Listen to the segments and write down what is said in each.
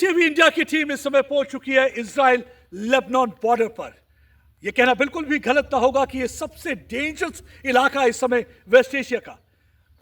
NDTV India की team इस समय पहुंच चुकी है इजराइल लेबनान बॉर्डर पर। यह कहना बिल्कुल भी गलत ना होगा कि यह सबसे डेंजरस इलाका इस समय वेस्ट एशिया का।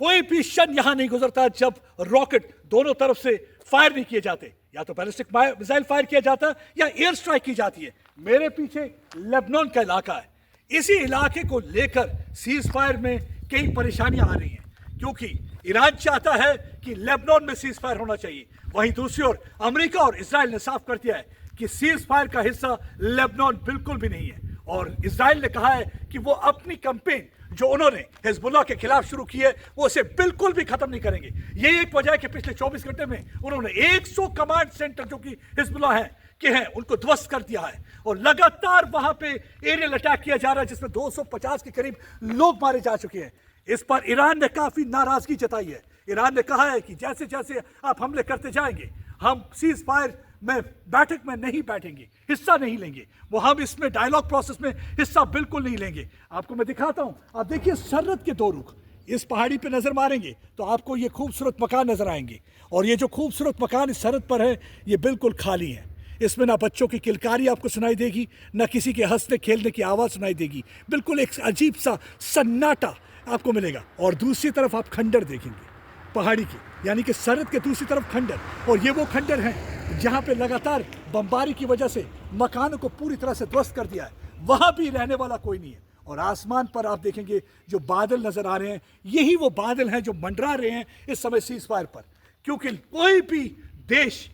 कोई भी क्षण यहां नहीं गुजरता जब रॉकेट दोनों तरफ से फायर नहीं किए जाते, या तो बैलिस्टिक मिसाइल फायर किया जाता या एयर स्ट्राइक की जाती है। मेरे पीछे लेबनान का इलाका है। इसी इलाके को लेकर सीज फायर में कई परेशानियां आ रही हैं, क्योंकि ईरान चाहता है कि लेबनान में सीज फायर होना चाहिए। वहीं दूसरी ओर अमेरिका और इजराइल ने साफ कर दिया है कि सीज फायर का हिस्सा लेबनान बिल्कुल भी नहीं है। और इजराइल ने कहा है कि वो अपनी कैंपेन जो उन्होंने हिजबुल्लाह के खिलाफ शुरू की है वो उसे बिल्कुल भी खत्म नहीं करेंगे। यही एक वजह है कि पिछले 24 घंटे में उन्होंने 100 कमांड सेंटर जो कि हिजबुल्लाह है के हैं उनको ध्वस्त कर दिया है, और लगातार वहां पे एरियल अटैक किया जा रहा है जिसमें 250 के करीब लोग मारे जा चुके हैं। इस पर ईरान ने काफी नाराजगी जताई है। ईरान ने कहा है कि जैसे जैसे आप हमले करते जाएंगे हम सीज फायर में बैठक में नहीं बैठेंगे, हिस्सा नहीं लेंगे, वो हम इसमें डायलॉग प्रोसेस में हिस्सा बिल्कुल नहीं लेंगे। आपको मैं दिखाता हूं, आप देखिए सरहद के दो रुख, इस पहाड़ी पे नजर मारेंगे तो आपको ये खूबसूरत मकान नजर आएंगे, और ये जो खूबसूरत मकान इस सरहद पर है ये बिल्कुल खाली है। इसमें ना बच्चों की किलकारी आपको सुनाई देगी, ना किसी के हंसने खेलने की आवाज़ सुनाई देगी। बिल्कुल एक अजीब सा सन्नाटा आपको मिलेगा। और दूसरी तरफ आप खंडर देखेंगे पहाड़ी की, यानी कि सरहद के दूसरी तरफ खंडर, और ये वो खंडर हैं जहाँ पे लगातार बमबारी की वजह से मकानों को पूरी तरह से ध्वस्त कर दिया है। वहाँ भी रहने वाला कोई नहीं है। और आसमान पर आप देखेंगे जो बादल नजर आ रहे हैं, यही वो बादल हैं जो मंडरा रहे हैं इस समय सीज फायर पर, क्योंकि कोई भी देश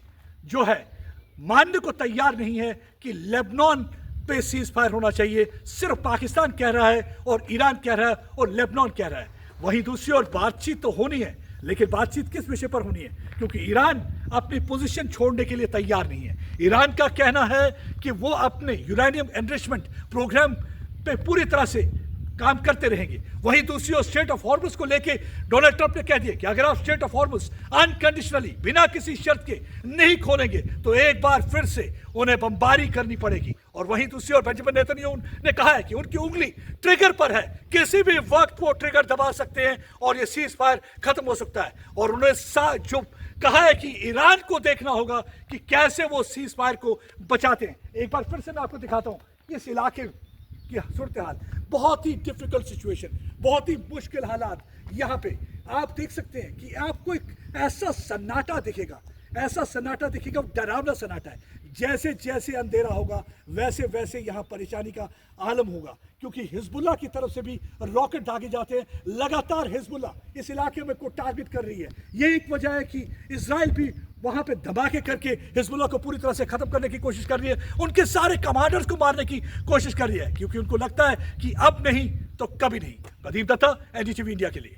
जो है मानने को तैयार नहीं है कि लेबनान पे सीज फायर होना चाहिए। सिर्फ पाकिस्तान कह रहा है और ईरान कह रहा है और लेबनान कह रहा है। वहीं दूसरी ओर बातचीत तो होनी है, लेकिन बातचीत किस विषय पर होनी है, क्योंकि ईरान अपनी पोजीशन छोड़ने के लिए तैयार नहीं है। ईरान का कहना है कि वो अपने यूरेनियम एनरिचमेंट प्रोग्राम पे पूरी तरह से काम करते रहेंगे। वहीं दूसरी ओर स्टेट ऑफ हॉर्मुज को लेके डोनाल्ड ट्रंप ने कह दिया कि अगर आप स्टेट ऑफ हॉर्मुज अनकंडीशनली बिना किसी शर्त के नहीं खोलेंगे तो एक बार फिर से उन्हें बमबारी करनी पड़ेगी। और वहीं दूसरी ओर बेंजामिन नेतन्याहू ने कहा है कि उनकी उंगली ट्रिगर पर है, किसी भी वक्त वो ट्रिगर दबा सकते हैं और ये सीज फायर खत्म हो सकता है। और उन्होंने जो कहा है कि ईरान को देखना होगा कि कैसे वो सीज फायर को बचाते हैं। एक बार फिर से मैं आपको दिखाता हूं इस इलाके की सूरत हाल। बहुत ही डिफिकल्ट सिचुएशन, बहुत ही मुश्किल हालात। यहाँ पे आप देख सकते हैं कि आपको एक ऐसा सन्नाटा दिखेगा, ऐसा सन्नाटा दिखेगा, डरावना सन्नाटा है। जैसे जैसे अंधेरा होगा वैसे वैसे यहाँ परेशानी का आलम होगा, क्योंकि हिजबुल्लाह की तरफ से भी रॉकेट दागे जाते हैं। लगातार हिजबुल्लाह इस इलाके में को टारगेट कर रही है। ये एक वजह है कि इजराइल भी वहाँ पे धमाके करके हिजबुल्लाह को पूरी तरह से खत्म करने की कोशिश कर रही है, उनके सारे कमांडर्स को मारने की कोशिश कर रही है, क्योंकि उनको लगता है कि अब नहीं तो कभी नहीं। प्रदीप दत्ता, एनडीटीवी इंडिया के लिए।